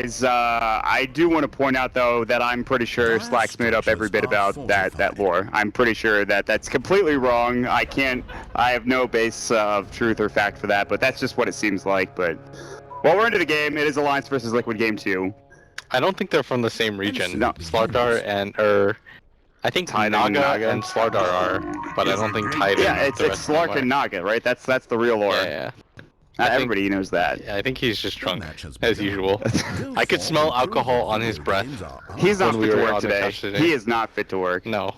guys. I do want to point out, though, that I'm pretty sure Slack's made up every bit about that lore. I'm pretty sure that that's completely wrong. I have no base of truth or fact for that, but that's just what it seems like. But while we're into the game, it is Alliance versus Liquid Game 2. I don't think they're from the same region. No. Slardar and I think Tide Naga and Slardar are, but I don't think Tide. Yeah, it's Slark and Naga, right? That's the real lore. Yeah. Everybody knows that. Yeah, I think he's just drunk, as usual. I could smell alcohol on his breath. He's not fit to work today. He is not fit to work. No.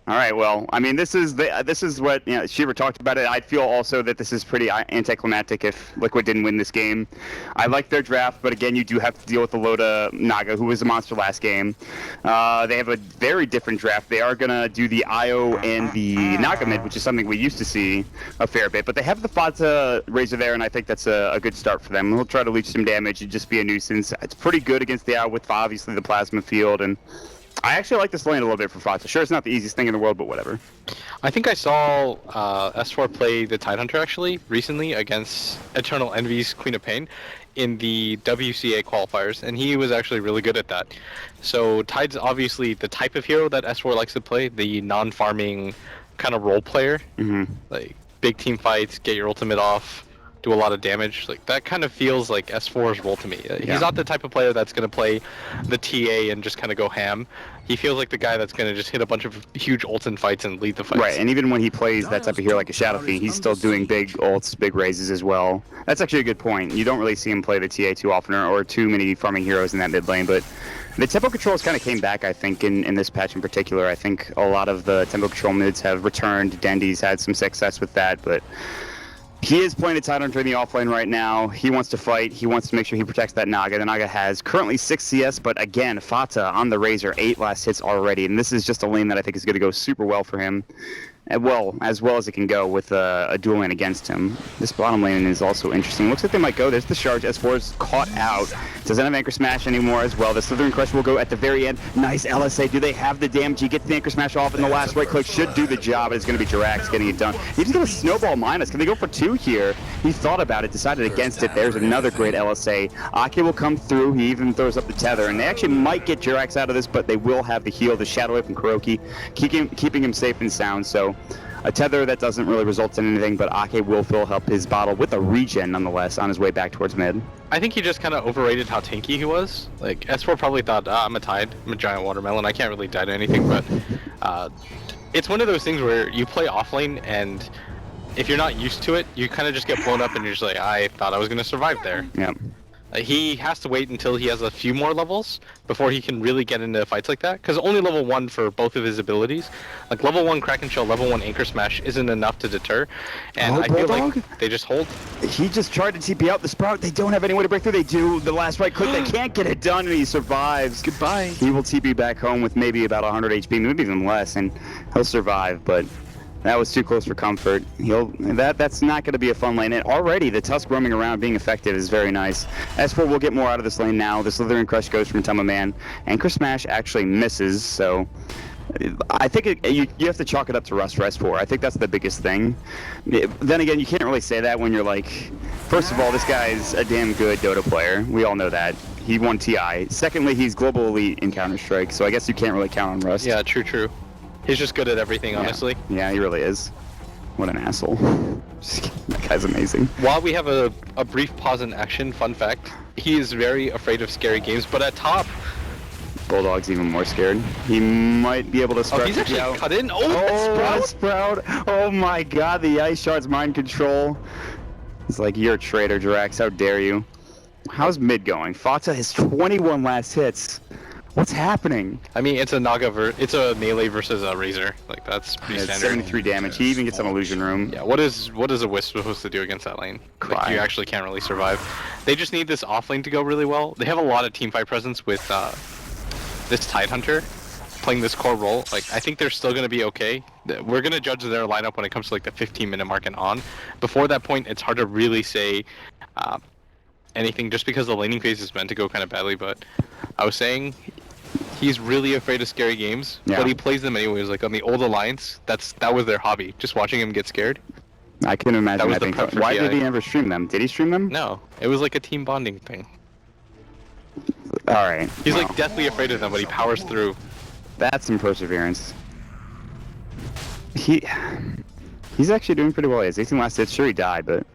All right, well, I mean, this is what, you know, Shiva talked about it. I feel also that this is pretty anticlimactic if Liquid didn't win this game. I like their draft, but again, you do have to deal with the Loda Naga, who was a monster last game. They have a very different draft. They are going to do the Io and the Naga mid, which is something we used to see a fair bit. But they have the Fata Razor there, and I think that's a good start for them. He'll try to leech some damage and just be a nuisance. It's pretty good against the Io with, obviously, the Plasma Field, and I actually like this lane a little bit for Fata. Sure, it's not the easiest thing in the world, but whatever. I think I saw S4 play the Tidehunter actually recently against Eternal Envy's Queen of Pain in the WCA qualifiers, and he was actually really good at that. So Tide's obviously the type of hero that S4 likes to play, the non-farming kind of role player. Like big team fights, get your ultimate off, do a lot of damage. Like that kind of feels like S4's role to me. He's not the type of player that's going to play the TA and just kind of go ham. He feels like the guy that's going to just hit a bunch of huge ults in fights and lead the fights. Right, and even when he plays that type of hero like a Shadow Fiend, he's still doing big ults, big raises as well. That's actually a good point. You don't really see him play the TA too often or too many farming heroes in that mid lane, but the tempo controls kind of came back, I think, in this patch in particular. I think a lot of the tempo control mids have returned. Dendy's had some success with that, but he is playing a Tidehunter in the offlane right now. He wants to fight. He wants to make sure he protects that Naga. The Naga has currently 6 CS, but again, Fata on the Razor, 8 last hits already. And this is just a lane that I think is going to go super well for him. As well as it can go with a dual lane against him. This bottom lane is also interesting. Looks like they might go. There's the charge. S4 is caught out. Doesn't have Anchor Smash anymore as well. The Slithering Crush will go at the very end. Nice LSA. Do they have the damage? He gets the Anchor Smash off, and the last right click should do the job. It's going to be Jirax getting it done. He's going to Snowball Minus. Can they go for 2 here? He thought about it, decided against it. There's another great LSA. Ake will come through. He even throws up the tether, and they actually might get Jirax out of this, but they will have the heal, the Shadow Wave from Kuroki, keeping him safe and sound. So a tether that doesn't really result in anything, but Ake will fill up his bottle with a regen nonetheless on his way back towards mid. I think he just kind of overrated how tanky he was. Like, S4 probably thought, I'm a Tide, I'm a giant watermelon, I can't really die to anything, but it's one of those things where you play offlane, and if you're not used to it, you kind of just get blown up and you're just like, I thought I was going to survive there. Yeah. He has to wait until he has a few more levels before he can really get into fights like that, because only level 1 for both of his abilities. Like level 1 Kraken Shell, level 1 Anchor Smash isn't enough to deter, and I feel like they just hold. He just tried to TP out the Sprout. They don't have any way to break through. They do. The last right click, they can't get it done, and he survives. Goodbye. He will TP back home with maybe about 100 HP, maybe even less, and he'll survive, but that was too close for comfort. That's not going to be a fun lane. And already, the Tusk roaming around being effective is very nice. S4 will get more out of this lane now. The Slithering Crush goes from Tumma Man. Anchor Smash actually misses, so I think you have to chalk it up to Rust for S4. I think that's the biggest thing. Then again, you can't really say that when you're like, first of all, this guy's a damn good Dota player. We all know that. He won TI. Secondly, he's global elite in Counter-Strike, so I guess you can't really count on Rust. Yeah, true. He's just good at everything, honestly. Yeah, he really is. What an asshole. That guy's amazing. While we have a brief pause in action, fun fact, he is very afraid of scary games, but at top... Bulldog's even more scared. He might be able to start. Oh, he's actually cut in. Sprout! Oh my god, the Ice Shard's mind control. It's like, you're a traitor, Jirax. How dare you? How's mid going? Fata has 21 last hits. What's happening? I mean, it's a it's a melee versus a Razor. Like, that's pretty standard. 73 damage. He even gets some Illusion Room. Yeah, what is a Wisp supposed to do against that lane? Like, you actually can't really survive. They just need this off lane to go really well. They have a lot of teamfight presence with this Tidehunter playing this core role. Like, I think they're still going to be okay. We're going to judge their lineup when it comes to like the 15-minute mark and on. Before that point, it's hard to really say anything just because the laning phase is meant to go kind of badly. But I was saying, he's really afraid of scary games, but he plays them anyways. Like on the old Alliance, that was their hobby, just watching him get scared. I can imagine that. Why did he ever stream them? Did he stream them? No, it was like a team bonding thing. All right. He's like deathly afraid of them, but he powers through. That's some perseverance. He's actually doing pretty well. He has 18 last hits. Sure, he died, but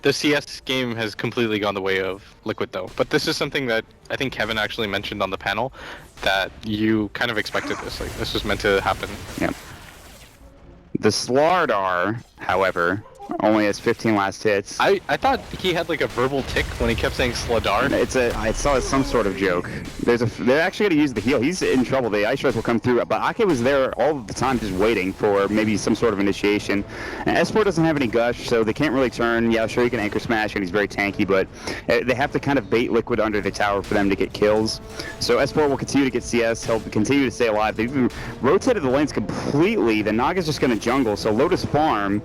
The CS game has completely gone the way of Liquid, though. But this is something that I think Kevin actually mentioned on the panel, that you kind of expected this. Like, this was meant to happen. yeah. The Slardar, however, only has 15 last hits. I thought he had like a verbal tick when he kept saying Sladar. I saw it's some sort of joke. They're actually going to use the heal. He's in trouble. The ice shards will come through, but Ake was there all the time just waiting for maybe some sort of initiation. And S4 doesn't have any gush, so they can't really turn. Yeah, sure, he can anchor smash, and he's very tanky, but they have to kind of bait Liquid under the tower for them to get kills. So S4 will continue to get CS. He'll continue to stay alive. They've even rotated the lanes completely. The Naga's just going to jungle, so Lotus farm,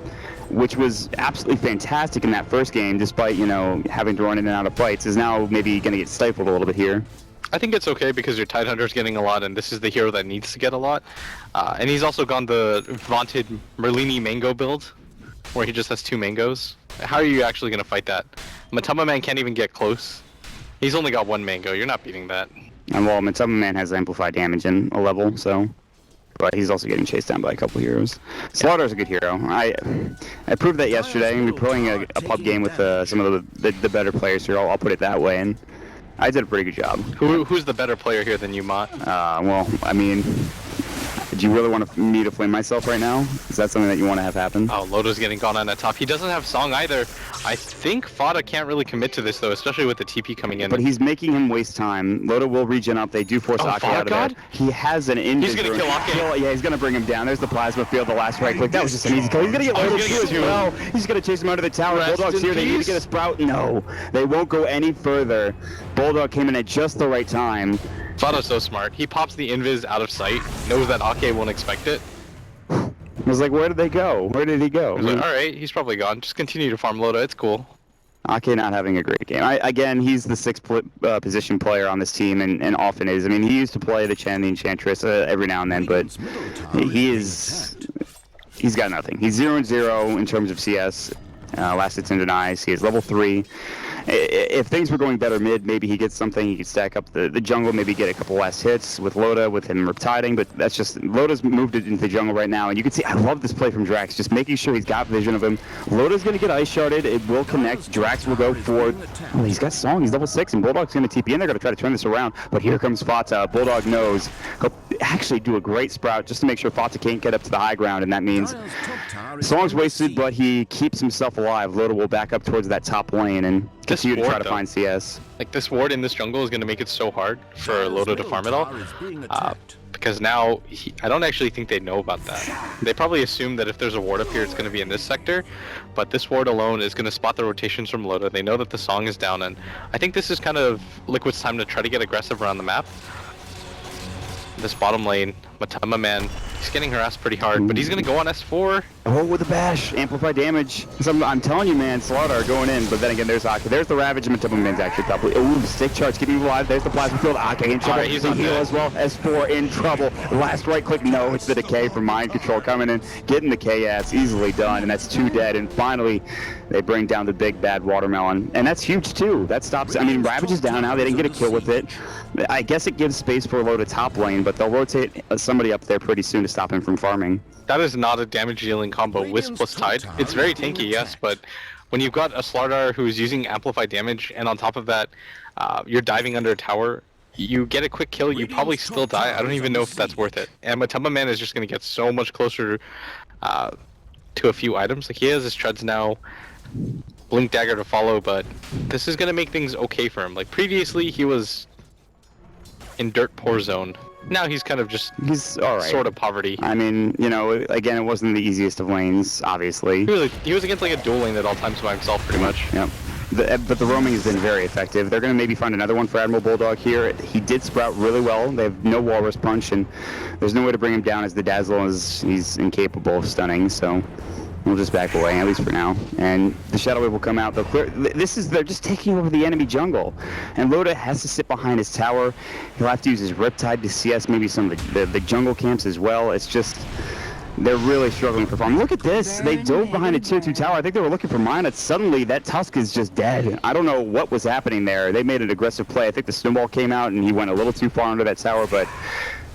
which was absolutely fantastic in that first game, despite, you know, having to run in and out of fights, is now maybe going to get stifled a little bit here. I think it's okay because your Tidehunter's getting a lot, and this is the hero that needs to get a lot. And he's also gone the vaunted Merlini Mango build, where he just has 2 mangoes. How are you actually going to fight that? Matama Man can't even get close. He's only got 1 mango. You're not beating that. And well, Matama Man has amplified damage in a level, so... But he's also getting chased down by a couple heroes. Slaughter's a good hero. I proved that yesterday. We're playing a pub game with some of the better players here. I'll put it that way, and I did a pretty good job. Who's the better player here than you, Mott? Well, I mean, do you really want me to flame myself right now? Is that something that you want to have happen? Oh, Loda's getting gone on that top. He doesn't have Song either. I think Fada can't really commit to this, though, especially with the TP coming in. But he's making him waste time. Loda will regen up. They do force Ake out of there. He has an invis. He's going to kill Ake. Yeah, he's going to bring him down. There's the plasma field, the last right click. That was just an easy kill. He's going to get Loda too as well. He's going to chase him out of the tower. Bulldog's here. They need to get a sprout. No, they won't go any further. Bulldog came in at just the right time. Fada's so smart. He pops the invis out of sight, knows that Ake won't expect it. I was like, where did they go? Where did he go? I was like, alright, he's probably gone. Just continue to farm Loda, it's cool. Ake not having a great game. Again, he's the 6th position player on this team, and often is. I mean, he used to play the Chen, the Enchantress every now and then, but he's got nothing. He's 0-0 in terms of CS. Last hits and denies. He is level 3. If things were going better mid, maybe he gets something. He could stack up the jungle, maybe get a couple last hits with Loda, with him riptiding, but that's just... Loda's moved it into the jungle right now, and you can see... I love this play from Drax, just making sure he's got vision of him. Loda's going to get ice sharded. It will connect. Drax will go forward. Oh, he's got Song. He's level 6, and Bulldog's going to TP in. They're going to try to turn this around, but here comes Fata. Bulldog knows. He'll actually do a great sprout just to make sure Fata can't get up to the high ground, and that means Song's wasted, but he keeps himself alive. Loda will back up towards that top lane and continue to try to find CS. Like, this ward in this jungle is going to make it so hard for Loda to farm it all. Because now, I don't actually think they know about that. They probably assume that if there's a ward up here, it's going to be in this sector. But this ward alone is going to spot the rotations from Loda. They know that the Song is down, and I think this is kind of Liquid's time to try to get aggressive around the map. This bottom lane, Matama Man, he's getting harassed pretty hard, but he's going to go on S4. Oh, with a bash. Amplify damage. I'm telling you, man, Slaughter are going in, but then again, there's Ake. There's the Ravage, and Matama Man's actually probably... Ooh, stick charge, keeping him alive. There's the Plasma Field. Ake in trouble. Right, he's on heal as well. S4 in trouble. Last right click. No, it's the Decay from Mind Control coming in. Getting the KS. Easily done, and that's 2 dead. And finally, they bring down the big bad Watermelon. And that's huge, too. That stops... I mean, Ravage is down now. They didn't get a kill with it. I guess it gives space for a load of top lane, but they'll rotate somebody up there pretty soon to stop him from farming. That is not a damage dealing combo, Wisp plus Tide. It's very tanky, yes, but when you've got a Slardar who's using amplified damage, and on top of that, you're diving under a tower, you get a quick kill, you probably still die. I don't even know if that's worth it. And Matama Man is just going to get so much closer to a few items. Like, he has his treads now, Blink Dagger to follow, but this is going to make things okay for him. Like, previously, he was in dirt poor zone. Now he's kind of just he's all right. Sort of poverty. I mean, you know, again, it wasn't the easiest of lanes, obviously. He was against like a dual lane at all times by himself, pretty much. Yep. But the roaming has been very effective. They're going to maybe find another one for Admiral Bulldog here. He did sprout really well. They have no Walrus Punch, and there's no way to bring him down as the Dazzle is he's incapable of stunning, so we'll just back away, at least for now. And the Shadow Wave will come out. They're just taking over the enemy jungle. And Loda has to sit behind his tower. He'll have to use his Riptide to CS maybe some of the jungle camps as well. It's just... They're really struggling for farm. Look at this. They dove behind a tier 2 tower. I think they were looking for mine. Suddenly, that Tusk is just dead. I don't know what was happening there. They made an aggressive play. I think the snowball came out, and he went a little too far under that tower, but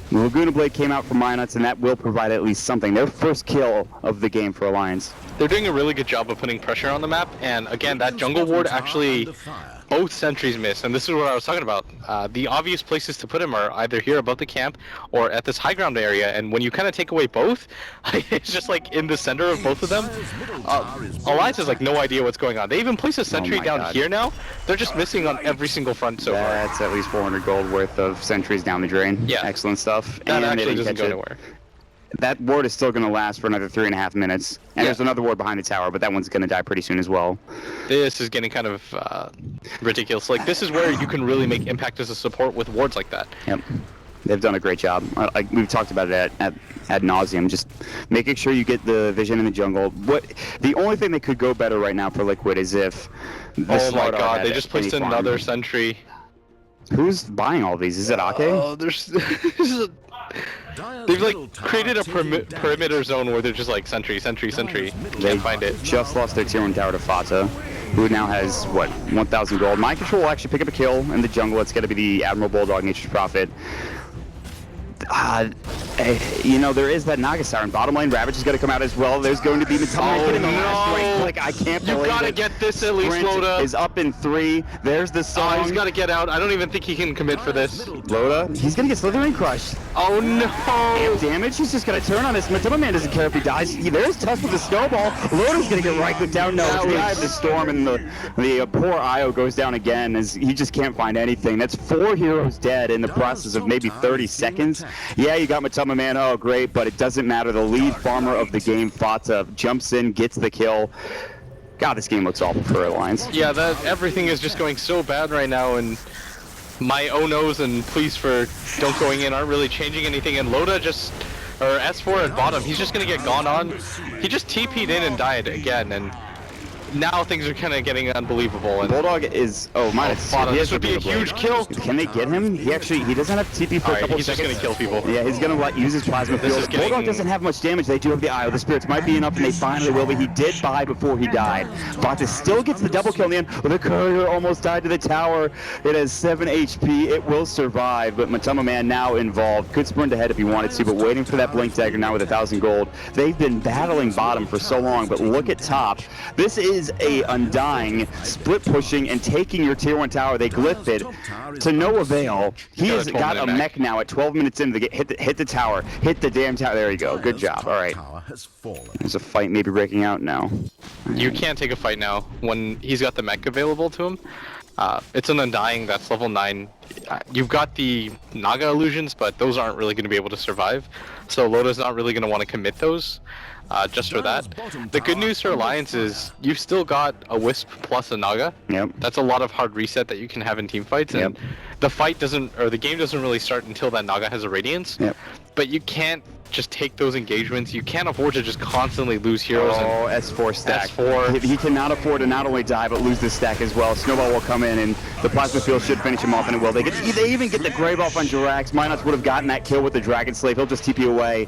the Laguna Blade came out for Minuts, and that will provide at least something. Their first kill of the game for Alliance. They're doing a really good job of putting pressure on the map, and again, that jungle ward actually, both sentries miss, and this is what I was talking about. The obvious places to put him are either here above the camp or at this high ground area, and when you kind of take away both, it's just like in the center of both of them. Alliance has like no idea what's going on. They even place a sentry down here now. They're just missing on every single front so far. That's at least 400 gold worth of sentries down the drain. Yeah. Excellent stuff. That And they actually didn't doesn't catch go it. anywhere. That ward is still going to last for another 3.5 minutes. And there's another ward behind the tower, but that one's going to die pretty soon as well. This is getting kind of ridiculous. Like, this is where you can really make impact as a support with wards like that. Yep. They've done a great job. We've talked about it ad nauseum. Just making sure you get the vision in the jungle. The only thing that could go better right now for Liquid is if the Oh my Slardar god, had they just placed any farm. another sentry. Who's buying all these? Is it Ake? Oh, they've like created a perimeter zone where they're just like sentry. They Can't find it. just lost their tier 1 tower to Fata, who now has, what, 1,000 gold. Mind Control will actually pick up a kill in the jungle. It's going to be the Admiral Bulldog, Nature's Prophet. You know, there is that Naga Siren. Bottom lane, Ravage is going to come out as well. There's going to be Matama getting the last right click. I can't believe it. You gotta get this at least, Sprint Loda. is up in 3. There's the song. Oh, he's gotta get out. I don't even think he can commit for this. Loda, he's going to get Slithering crushed. Oh no! Amp damage, he's just going to turn on this. Matama Man doesn't care if he dies. There's Tusk with the snowball. Loda's going to get right click down. No, it's the Eye of the Storm, and the poor Io goes down again as he just can't find anything. That's 4 heroes dead in the process of maybe 30 seconds. Yeah, you got Matama Man. Oh, great, but it doesn't matter. The lead farmer of the game, Fata, jumps in, gets the kill. God, this game looks awful for Alliance. Yeah, everything is just going so bad right now, and my oh no's and please for don't going in aren't really changing anything, and Loda just, or S4 at bottom, he's just gonna get gone on. He just TP'd in and died again, and now things are kind of getting unbelievable. And Bulldog is, this would be a huge kill. Can they get him? He doesn't have TP for a couple he's seconds. just gonna kill people. Yeah, he's gonna use his plasma field. Bulldog doesn't have much damage. They do have the Eye of the Spirits. Might be enough, and they finally will, but he did buy before he died. Bata still gets the double kill in the end. Well, the courier almost died to the tower. It has 7 HP. It will survive, but Matama Man now involved. Could sprint ahead if he wanted to, but waiting for that Blink Dagger now with 1,000 gold. They've been battling bottom for so long, but look at top. This is a Undying, split pushing and taking your tier 1 tower. They glyphed it to no avail. He has got a mech now at 12 minutes in to hit the tower. Hit the damn tower. There you go. Good job. All right. There's a fight maybe breaking out now. You can't take a fight now when he's got the mech available to him. It's an Undying that's level 9. You've got the Naga illusions, but those aren't really going to be able to survive. So Loda's not really going to want to commit those. Just for that. The good news for Alliance is you've still got a Wisp plus a Naga. Yep. That's a lot of hard reset that you can have in team fights, and the game doesn't really start until that Naga has a Radiance. Yep. But you can't just take those engagements. You can't afford to just constantly lose heroes. Oh, S4 stack. S4. He cannot afford to not only die, but lose this stack as well. Snowball will come in, and the Plasma Field should finish him off, and it will. They even get the Grave off on Jirax. Minox would have gotten that kill with the Dragon Slave. He'll just TP away.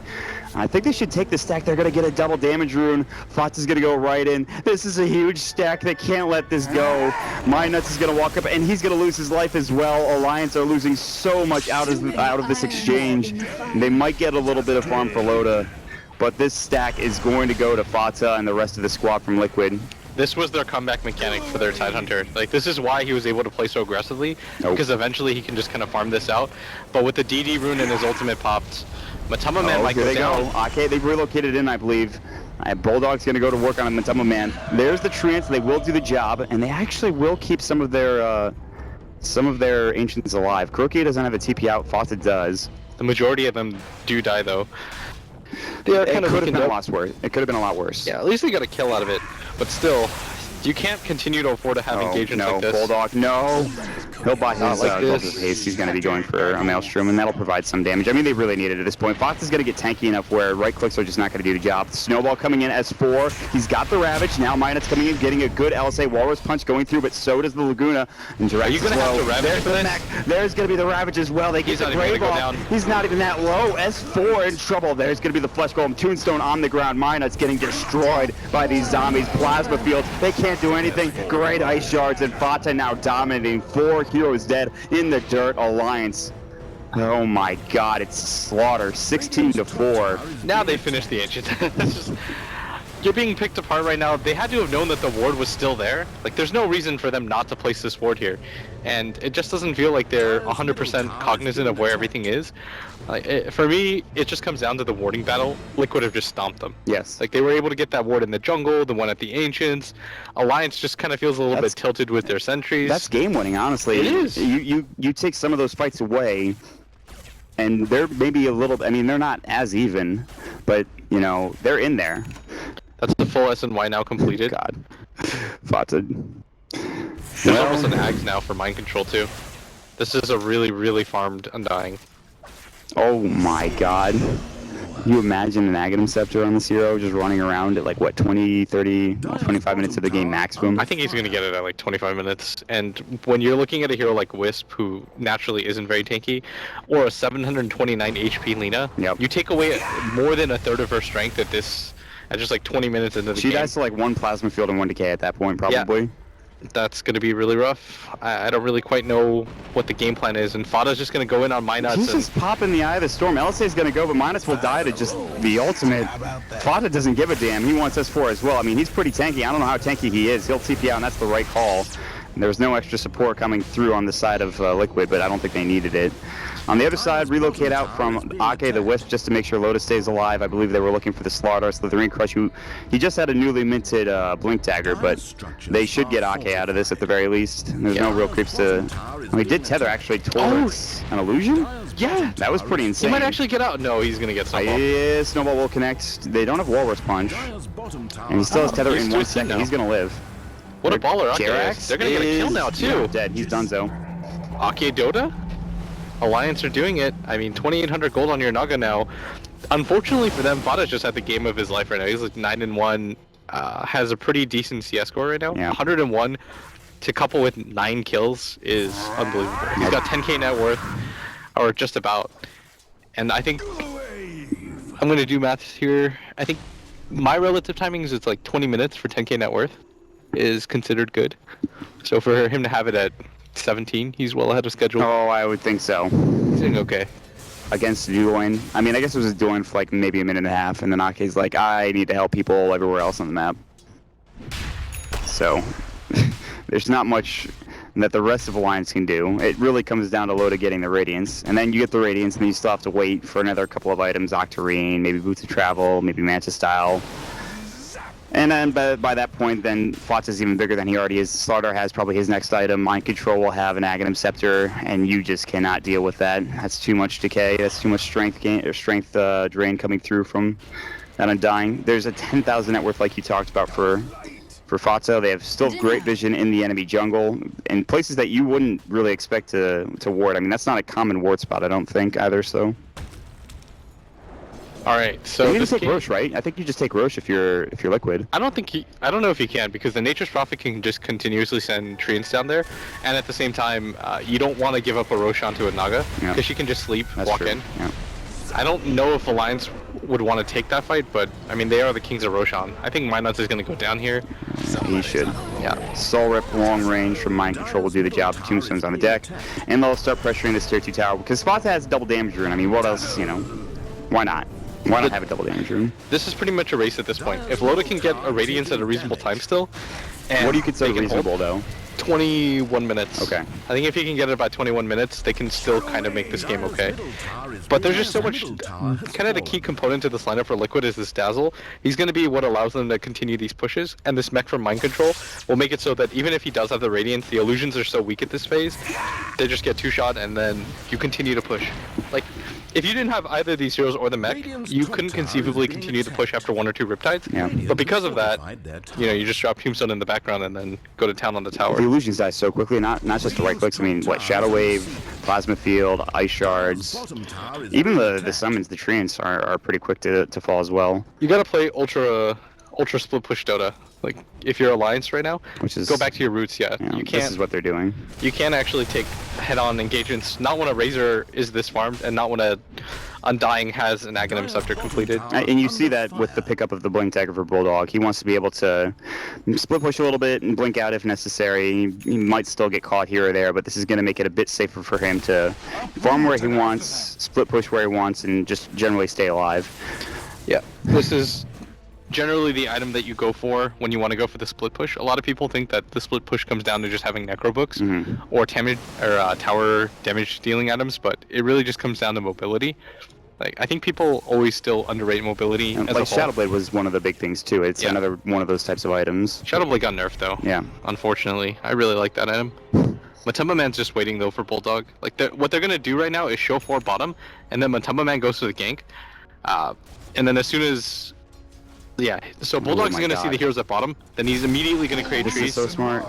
I think they should take the stack. They're going to get a double damage rune. Fata's going to go right in. This is a huge stack. They can't let this go. Minox is going to walk up, and he's going to lose his life as well. Alliance are losing so much out of this exchange. They might get a little bit of farm for Loda, but this stack is going to go to Fata and the rest of the squad from Liquid. This was their comeback mechanic for their Tidehunter. Like, this is why he was able to play so aggressively, because eventually he can just kind of farm this out. But with the DD rune and his ultimate popped, Matama Man might go down. Okay, they've relocated in, I believe. Bulldog's going to go to work on Matama Man. There's the trance. They will do the job, and they actually will keep some of their ancients alive. Croakia doesn't have a TP out. Fata does. The majority of them do die, though. It could have been a lot worse. It could have been a lot worse. Yeah, at least they got a kill out of it. But still, you can't continue to afford to have engagements like this. Bulldog, no. He'll buy his Cultist haste. He's going to be going for a Maelstrom, and that'll provide some damage. I mean, they really need it at this point. Fox is going to get tanky enough where right clicks are just not going to do the job. Snowball coming in S4. He's got the Ravage. Now Minot's coming in, getting a good LSA Walrus Punch going through, but so does the Laguna. And Direct Are you going to have to Ravage for this? There's going to be the Ravage as well. They get the Brave off. He's not even that low. S4 in trouble. There's going to be the Flesh Golem. Tombstone on the ground. Minot's getting destroyed by these zombies. Plasma Field. They can't do anything. Great Ice Shards, and Fata now dominating. 4 heroes dead in the dirt. Alliance. Oh my god, it's slaughter. 16-4. Now they finished the Ancient. You're being picked apart right now. They had to have known that the ward was still there. Like, there's no reason for them not to place this ward here. And it just doesn't feel like they're 100% cognizant of where everything is. For me, it just comes down to the warding battle. Liquid have just stomped them. Yes. Like, they were able to get that ward in the jungle, the one at the Ancients. Alliance just kind of feels a little bit tilted with their sentries. That's game winning, honestly. It is. You take some of those fights away, and they're maybe a little, I mean, they're not as even, but, you know, they're in there. That's the full SNY now completed. God. Fata. There's almost an Ags now for Mind Control, too. This is a really, really farmed Undying. Oh my god. You imagine an Aghanim Scepter on this hero just running around at like, what, 20, 30, 25 minutes of the game maximum? I think he's going to get it at like 25 minutes. And when you're looking at a hero like Wisp, who naturally isn't very tanky, or a 729 HP Lina, you take away more than a third of her strength at just like 20 minutes into the game. She dies to like 1 Plasma Field and 1 Decay at that point, probably. Yeah. That's going to be really rough. I don't really quite know what the game plan is, and Fada's just going to go in on Minots. He's just popping the Eye of the Storm. LSA's going to go, but Minots will die to just the ultimate. Fada doesn't give a damn. He wants S4 as well. I mean, he's pretty tanky. I don't know how tanky he is. He'll TP out, and that's the right call. There was no extra support coming through on the side of Liquid, but I don't think they needed it. On the other side, relocate out from Ake the Wisp just to make sure Lotus stays alive. I believe they were looking for the Slaughter, Slithering Crush, who he just had a newly minted Blink Dagger, but they should get Ake out of this at the very least. There's no real creeps to... Oh, he did tether actually towards an illusion? Yeah! That was pretty insane. He might actually get out. No, he's going to get Snowball. Yeah, Snowball will connect. They don't have Walrus Punch. And he still has tether in 1 second. He's going to live. What a baller Ake Jerax is. They're going to get a kill now, too. Yeah, dead. He's donezo. Ake Dota? Alliance are doing it. I mean, 2,800 gold on your Naga now. Unfortunately for them, Fada's just had the game of his life right now. He's like 9-1, has a pretty decent CS score right now. 101 to couple with 9 kills is unbelievable. He's got 10k net worth, or just about. And I think I'm going to do maths here. I think my relative timing is it's like 20 minutes for 10k net worth is considered good. So for him to have it at 17, he's well ahead of schedule. Oh, I would think so. He's doing okay. Against Duoin. I mean, I guess it was Duoin for like maybe a minute and a half, and then Ake's like, I need to help people everywhere else on the map. So, there's not much that the rest of Alliance can do. It really comes down to Loda getting the Radiance, and then you get the Radiance, and then you still have to wait for another couple of items, Octarine, maybe Boots of Travel, maybe Mantis Style. And then by that point, then Flots even bigger than he already is. Slaughter has probably his next item. Mind Control will have an Aghanim Scepter, and you just cannot deal with that. That's too much decay. That's too much strength gain or strength drain coming through from that Undying. There's a 10,000 net worth like you talked about for Fata. They have still great vision in the enemy jungle in places that you wouldn't really expect to ward. I mean, that's not a common ward spot, I don't think either. So. All right, so you just take Roche, right? I think you just take Roche if you're Liquid. I don't know if you can, because the Nature's Prophet can just continuously send treants down there, and at the same time, you don't want to give up a Roche onto a Naga, because she can just sleep, walk in. Yeah. I don't know if Alliance would want to take that fight, but I mean, they are the kings of Roshan. I think Minots is going to go down here. He should. Yeah. Soul Rip, long range from Mind Control will do the job. Tombstone's on the deck, and they'll start pressuring this tier 2 tower, because Spata has double damage rune. I mean, what else, you know? Why not? Why not have a double damage room? This is pretty much a race at this point. If Loda can get a Radiance at a reasonable time still, and what do you consider reasonable though? 21 minutes. Okay. I think if he can get it by 21 minutes, they can still kind of make this game okay. But there's just so much, kind of the key component to this lineup for Liquid is this Dazzle. He's going to be what allows them to continue these pushes, and this mech from Mind Control will make it so that even if he does have the Radiance, the illusions are so weak at this phase, they just get 2-shot, and then you continue to push. Like, if you didn't have either of these heroes or the mech, you couldn't conceivably continue the push after 1 or 2 Riptides. Yeah. But because of that, you just drop Tombstone in the background and then go to town on the tower. The illusions die so quickly, not just the right clicks. I mean, what, Shadow Wave, Plasma Field, Ice Shards, even the summons, the treants are pretty quick to fall as well. You gotta play Ultra Split Push Dota. Like, if you're Alliance right now, Which is, go back to your roots, you can't. This is what they're doing. You can't actually take head-on engagements, not when a Razor is this farmed, and not when a Undying has an Aghanim Scepter completed. And you see that with the pickup of the Blink Dagger for Bulldog. He wants to be able to split push a little bit and blink out if necessary. He might still get caught here or there, but this is going to make it a bit safer for him to farm where he wants, split push where he wants, and just generally stay alive. Yeah, this is generally the item that you go for when you want to go for the split push. A lot of people think that the split push comes down to just having necro books or tower damage dealing items, but it really just comes down to mobility. Like, I think people always still underrate mobility as a whole. Shadowblade was one of the big things too. It's another one of those types of items. Shadowblade got nerfed though. Yeah. Unfortunately, I really like that item. Matumba Man's just waiting though for Bulldog. Like, what they're gonna do right now is show 4 bottom, and then Matumba Man goes to the gank, and then as soon as so Bulldog's gonna see the heroes at bottom, then he's immediately gonna create trees. This is so smart.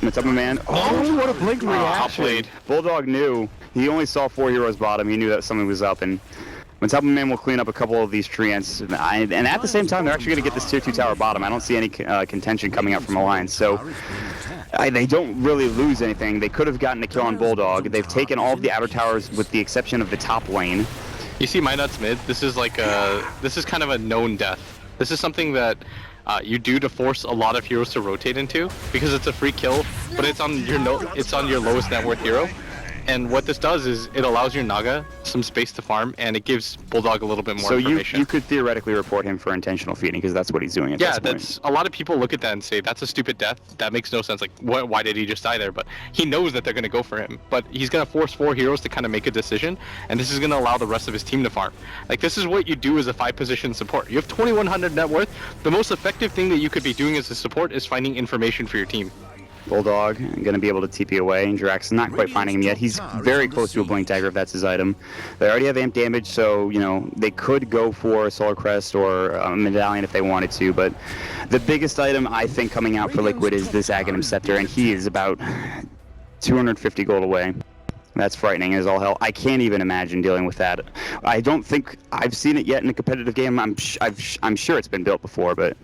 Matumba Man. Oh, what a blink reaction! Played. Bulldog knew. He only saw 4 heroes bottom. He knew that something was up, and Matumba Man will clean up a couple of these treants. And at the same time, they're actually gonna get this tier 2 tower bottom. I don't see any contention coming out from Alliance. So they don't really lose anything. They could have gotten a kill on Bulldog. They've taken all of the outer towers with the exception of the top lane. You see Minot's mid. This is like this is kind of a known death. This is something that you do to force a lot of heroes to rotate into, because it's a free kill, but it's on your lowest net worth hero. And what this does is it allows your Naga some space to farm, and it gives Bulldog a little bit more information. So you could theoretically report him for intentional feeding, because that's what he's doing at this point. Yeah, that's a lot of people look at that and say that's a stupid death. That makes no sense. Like, why did he just die there? But he knows that they're going to go for him. But he's going to force 4 heroes to kind of make a decision, and this is going to allow the rest of his team to farm. Like, this is what you do as a 5-position support. You have 2,100 net worth. The most effective thing that you could be doing as a support is finding information for your team. Bulldog going to be able to TP away, and Drax not quite finding him yet. He's very close to a Blink Dagger if that's his item. They already have amp damage, so they could go for a Solar Crest or a Medallion if they wanted to, but the biggest item I think coming out for Liquid is this Aghanim Scepter, and he is about 250 gold away. That's frightening as all hell. I can't even imagine dealing with that. I don't think I've seen it yet in a competitive game. I'm sure it's been built before, but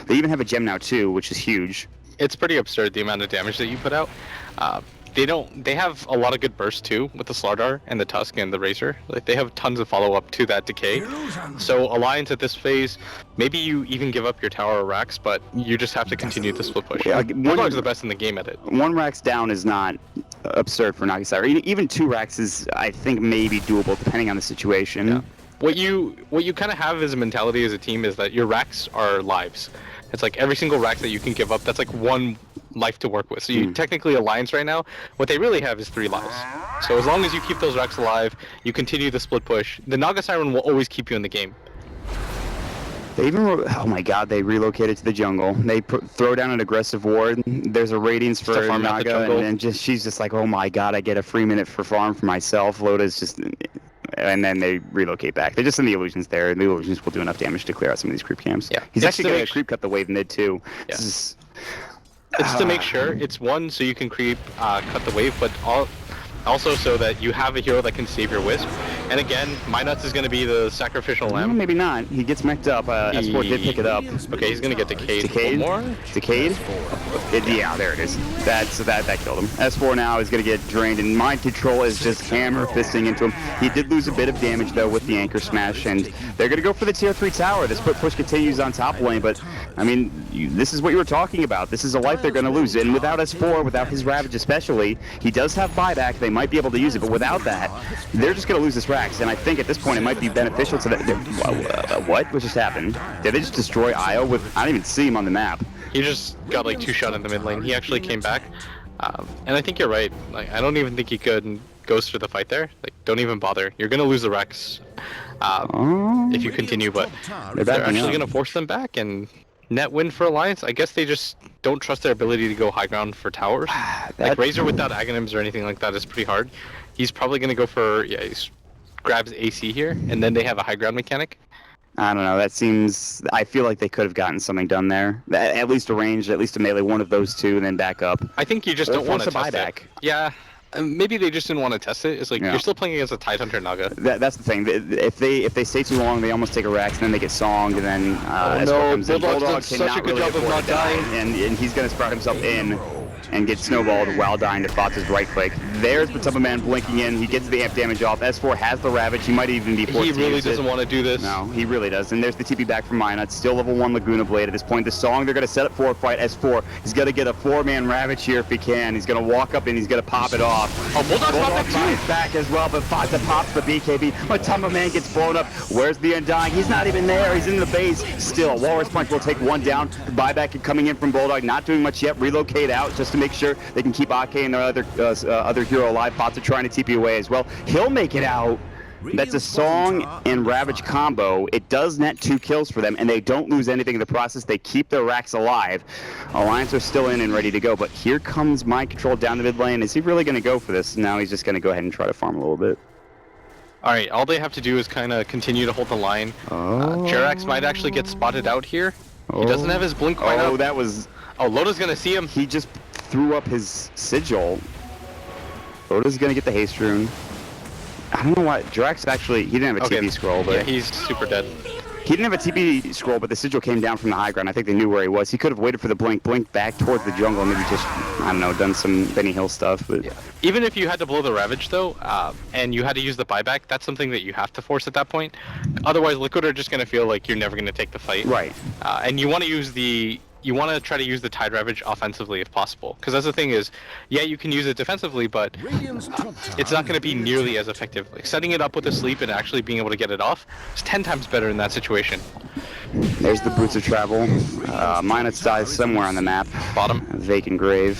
they even have a gem now too, which is huge. It's pretty absurd the amount of damage that you put out. They have a lot of good bursts too with the Slardar and the Tusk and the Razor. Like, they have tons of follow-up to that decay. So Alliance at this phase, maybe you even give up your tower or racks, but you just have to continue the split push. Yeah, Bulldog's the best in the game at it. 1 racks down is not absurd for Nagasaki. Even 2 racks is, I think, maybe doable depending on the situation. Yeah. What you kind of have as a mentality as a team is that your racks are lives. It's like every single rack that you can give up, that's like 1 life to work with. So you technically Alliance right now, what they really have is 3 lives. So as long as you keep those racks alive, you continue the split push, the Naga Siren will always keep you in the game. They even, oh my god, they relocated to the jungle. They throw down an aggressive ward. There's a Radiance for Naga, and she's just like, oh my god, I get a free minute for farm for myself. Loda's just... And then they relocate back. They're just in the illusions there. The illusions will do enough damage to clear out some of these creep camps. Yeah, he's actually going to creep cut the wave mid too. Yeah. It's to make sure it's 1 so you can creep cut the wave, but also so that you have a hero that can save your Wisp. And again, Minuts is going to be the sacrificial lamb. Maybe not. He gets mech'd up. S4 did pick it up. Okay, he's going to get decayed. Decayed? More? Decayed? Yeah, there it is. That killed him. S4 now is going to get drained, and Mind Control is just hammer fisting into him. He did lose a bit of damage, though, with the Anchor Smash, and they're going to go for the tier 3 tower. The split push continues on top lane, but, I mean, this is what you were talking about. This is a life they're going to lose, and without S4, without his Ravage especially, he does have buyback. They might be able to use it, but without that, they're just going to lose this Rax, and I think at this point it might be beneficial to them. What just happened? Did they just destroy Io with... I don't even see him on the map. He just got like 2 shot in the mid lane. He actually came back, and I think you're right. Like, I don't even think he could and goes through the fight there. Like, don't even bother. You're gonna lose the Rex if you continue, but they're actually gonna force them back and net win for Alliance. I guess they just don't trust their ability to go high ground for towers. Like, Razor without Aghanims or anything like that is pretty hard. He's probably gonna go for he's grabs AC here, and then they have a high ground mechanic. I don't know. That seems. I feel like they could have gotten something done there. At least a range, at least a melee, one of those two, and then back up. I think you just Or don't want to force a test buyback. it. Yeah, maybe they just didn't want to test it. It's like Yeah. you're still playing against a Tidehunter Naga. That's the thing. If they stay too long, they almost take a Rex, and then they get songed, and then S4 no, comes in. Bulldog's done Bulldog such cannot a good really job of afford not to die, dying. and he's going to sprout himself in and get snowballed while dying to Fotz's right click. There's Batuma Man blinking in. He gets the amp damage off. S4 has the Ravage. He might even be forced He to really use doesn't it. want to do this. No, he really does. And there's the TP back from Minot. Still level 1 Laguna Blade at this point. The song, they're going to set up for a fight. S4, he's going to get a 4-man Ravage here if he can. He's going to walk up and he's going to pop it off. Oh, Bulldog's Bulldog got that fights too. back as well, but Fozza pops the BKB. Batuma Man gets blown up. Where's the Undying? He's not even there. He's in the base. Still, Walrus Punch will take one down. Buyback coming in from Bulldog. Not doing much yet. Relocate out just to make sure they can keep Ake and their other hero alive. Fozza trying to TP away as well. He'll make it out. That's a Song and Ravage combo. It does net 2 kills for them, and they don't lose anything in the process. They keep their racks alive. Alliance are still in and ready to go, but here comes Mind Control down the mid lane. Is he really going to go for this? Now he's just going to go ahead and try to farm a little bit. All right, all they have to do is kind of continue to hold the line. Jerax might actually get spotted out here. He doesn't have his blink quite up. that was... Oh, Loda's going to see him. He just threw up his sigil. Loda's going to get the haste rune. I don't know why. Jerax actually, he didn't have a TP scroll, but yeah, he's super dead. he didn't have a TP scroll, but the sigil came down from the high ground. I think they knew where he was. He could have waited for the blink back towards the jungle, and maybe just, I don't know, done some Benny Hill stuff. But Yeah. Even if you had to blow the Ravage, though, and you had to use the buyback, that's something that you have to force at that point. Otherwise, Liquid are just going to feel like you're never going to take the fight. Right. And you want to use the... You want to try to use the Tide Ravage offensively if possible. Because that's the thing is, yeah, you can use it defensively, but it's not going to be nearly as effective. Like, setting it up with a sleep and actually being able to get it off is 10 times better in that situation. There's the Boots of Travel. Minus dies somewhere on the map. Bottom. Vacant grave.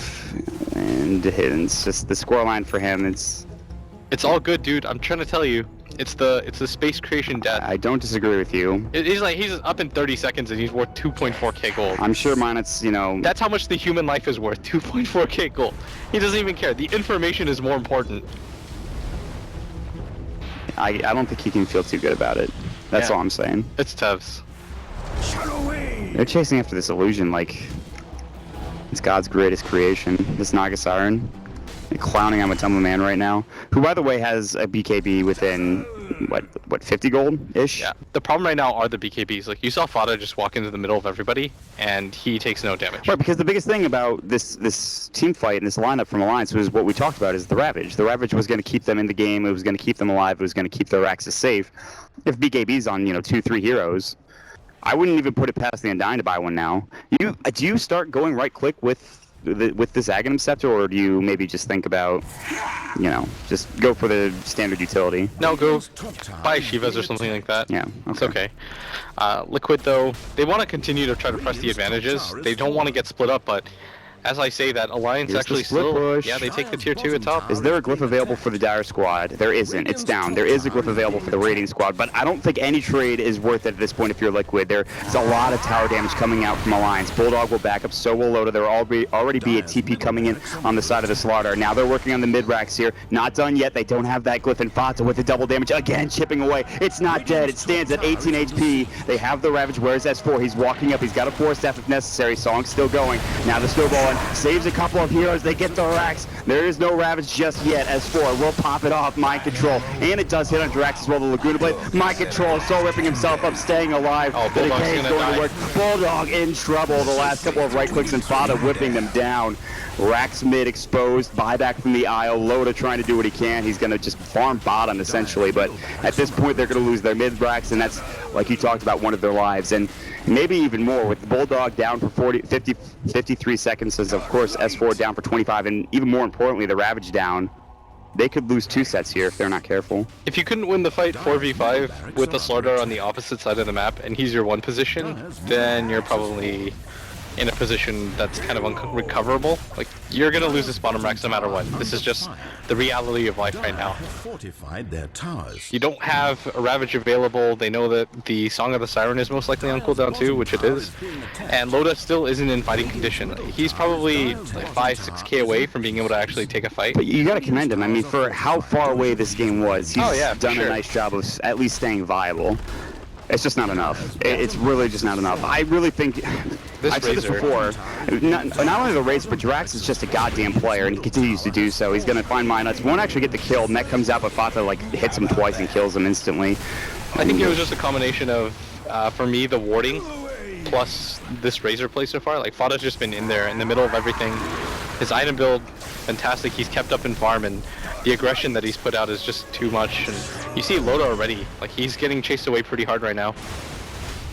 And it's just the scoreline for him. It's all good, dude. I'm trying to tell you. It's the space creation death. I don't disagree with you. He's up in 30 seconds and he's worth 2.4k gold. I'm sure Minot's, That's how much the human life is worth, 2.4k gold. He doesn't even care. The information is more important. I don't think he can feel too good about it. That's Yeah. all I'm saying. It's Tevs. They're chasing after this illusion like it's God's greatest creation. This Naga Siren. They're clowning on Batuma Man right now, who, by the way, has a BKB within, what 50 gold-ish? Yeah. The problem right now are the BKBs. Like, you saw Fada just walk into the middle of everybody, and he takes no damage. Right, because the biggest thing about this team fight and this lineup from Alliance was what we talked about is the Ravage. The Ravage was going to keep them in the game. It was going to keep them alive. It was going to keep their axis safe. If BKB's on, 2-3 heroes, I wouldn't even put it past the Undying to buy one now. Do you start going right-click with this Aghanim Scepter, or do you maybe just think about, just go for the standard utility? No, go buy Shivas or something like that. Yeah, It's okay. Liquid, though, they want to continue to try to press the advantages. They don't want to get split up, but as I say that, Alliance Here's the actually split still... push. Yeah, they take the tier 2 at top. Is there a glyph available for the Dire Squad? There isn't. It's down. There is a glyph available for the Raiding Squad, but I don't think any trade is worth it at this point if you're Liquid. There's a lot of tower damage coming out from Alliance. Bulldog will back up, so will Loda. There will already be a TP coming in on the side of the Slaughter. Now they're working on the mid-racks here. Not done yet. They don't have that glyph, and Fata with the double damage. Again, chipping away. It's not dead. It stands at 18 HP. They have the Ravage. Where's S4? He's walking up. He's got a Force Staff if necessary. Song's still going. Now the Snowball saves a couple of heroes. They get the racks. There is no Ravage just yet. S4 will pop it off. Mind Control. And it does hit on Drax as well, the Laguna Blade. Mind Control, so ripping himself up, staying alive. Oh, The Bulldog's decay is gonna going die. to work. Bulldog in trouble. The last couple of right clicks and Fada whipping them down. Racks mid exposed. Buyback from the aisle. Loda trying to do what he can. He's going to just farm bottom essentially. But at this point, they're going to lose their mid racks, and that's, like you talked about, one of their lives. And maybe even more with the Bulldog down for 53 seconds, as of course S4 down for 25, and even more importantly, the Ravage down. They could lose 2 sets here if they're not careful. If you couldn't win the fight 4v5 with the Slaughter on the opposite side of the map and he's your 1 position, then you're probably in a position that's kind of unrecoverable. Like, you're gonna lose this bottom racks no matter what. This is just the reality of life right now. Fortified their towers. You don't have a Ravage available. They know that the Song of the Siren is most likely on cooldown too, which it is. And Loda still isn't in fighting condition. He's probably like 5-6k away from being able to actually take a fight. But you gotta commend him. I mean, for how far away this game was, he's done a nice job of at least staying viable. It's just not enough. It's really just not enough. I really think, I've said this before, not only the Razor, but Drax is just a goddamn player, and he continues to do so. He's going to find Minuts, won't actually get the kill, Mech comes out, but Fata like hits him twice and kills him instantly. I think it was just a combination of, for me, the warding, plus this Razor play so far. Like, Fata's just been in there, in the middle of everything. His item build, fantastic. He's kept up in farm, and the aggression that he's put out is just too much. And you see Loda already, like, he's getting chased away pretty hard right now.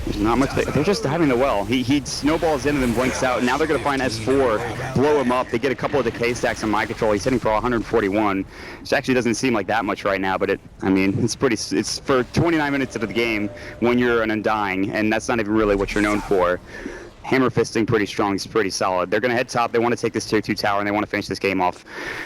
There's not much. They're just diving the well. He snowballs in and then blinks out. Now they're going to find S4, blow him up. They get a couple of decay stacks on my control. He's hitting for 141, which actually doesn't seem like that much right now. But it's for 29 minutes of the game when you're an Undying, and that's not even really what you're known for. Hammer fisting pretty strong, it's pretty solid. They're going to head top, they want to take this tier 2 tower, and they want to finish this game off.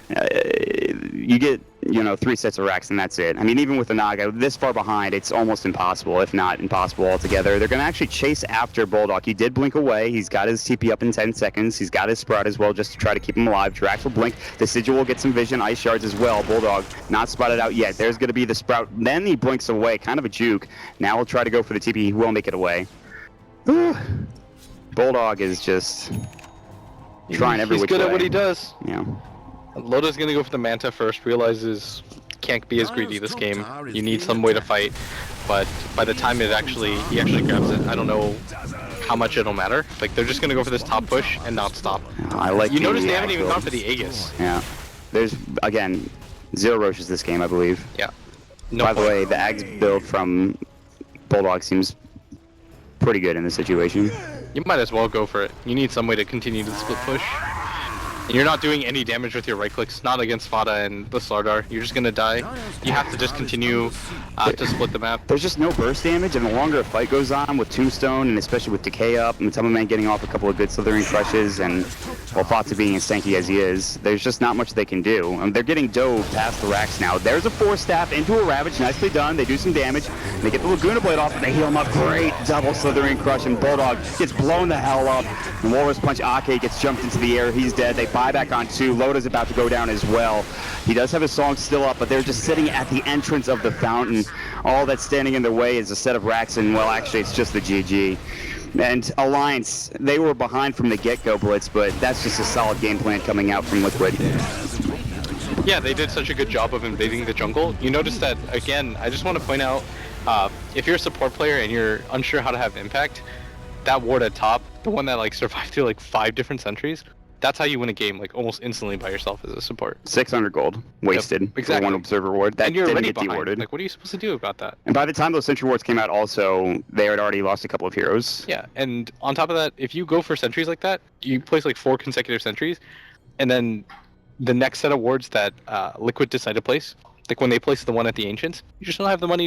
You get, 3 sets of racks, and that's it. I mean, even with the Naga, this far behind, it's almost impossible, if not impossible altogether. They're going to actually chase after Bulldog. He did blink away, he's got his TP up in 10 seconds, he's got his Sprout as well, just to try to keep him alive. Drax will blink, the Sigil will get some vision, Ice Shards as well. Bulldog not spotted out yet. There's going to be the Sprout, then he blinks away, kind of a juke. Now he'll try to go for the TP, he will make it away. Bulldog is just trying every which way. He's good at what he does. Yeah. Loda's gonna go for the Manta first, realizes can't be as greedy this game. You need some way to fight, but by the time he actually grabs it, I don't know how much it'll matter. Like, they're just gonna go for this top push and not stop. I like. You notice they haven't even gone for the Aegis. Yeah. There's, again, 0 Roches this game, I believe. Yeah. By the way, the Ags build from Bulldog seems pretty good in this situation. You might as well go for it. You need some way to continue the split push. And you're not doing any damage with your right clicks, not against Fata and the Slardar. You're just gonna die. You have to just continue to split the map. There's just no burst damage, and the longer a fight goes on with Tombstone, and especially with Decay up, and Man getting off a couple of good slithering crushes, and Fata being as tanky as he is, there's just not much they can do. They're getting dove past the racks now. There's a 4-staff into a Ravage, nicely done. They do some damage. They get the Laguna Blade off, and they heal him up. Great double slithering crush, and Bulldog gets blown the hell up. And Walrus Punch Ake gets jumped into the air. He's dead. They buy back on 2. Loda's about to go down as well. He does have his song still up, but they're just sitting at the entrance of the fountain. All that's standing in their way is a set of racks, and well, actually, it's just the GG. And Alliance, they were behind from the get-go, Blitz, but that's just a solid game plan coming out from Liquid. Yeah, they did such a good job of invading the jungle. You notice that, again, I just want to point out, if you're a support player and you're unsure how to have impact, that ward at top, the one that like survived through like 5 different sentries, that's how you win a game, like almost instantly by yourself as a support. 600 gold wasted for one observer ward. That and you're didn't already get behind. dewarded. Like, what are you supposed to do about that? And by the time those sentry wards came out also, they had already lost a couple of heroes. Yeah, and on top of that, if you go for sentries like that, you place like 4 consecutive sentries, and then the next set of wards that Liquid decide to place, like when they place the one at the Ancients, you just don't have the money to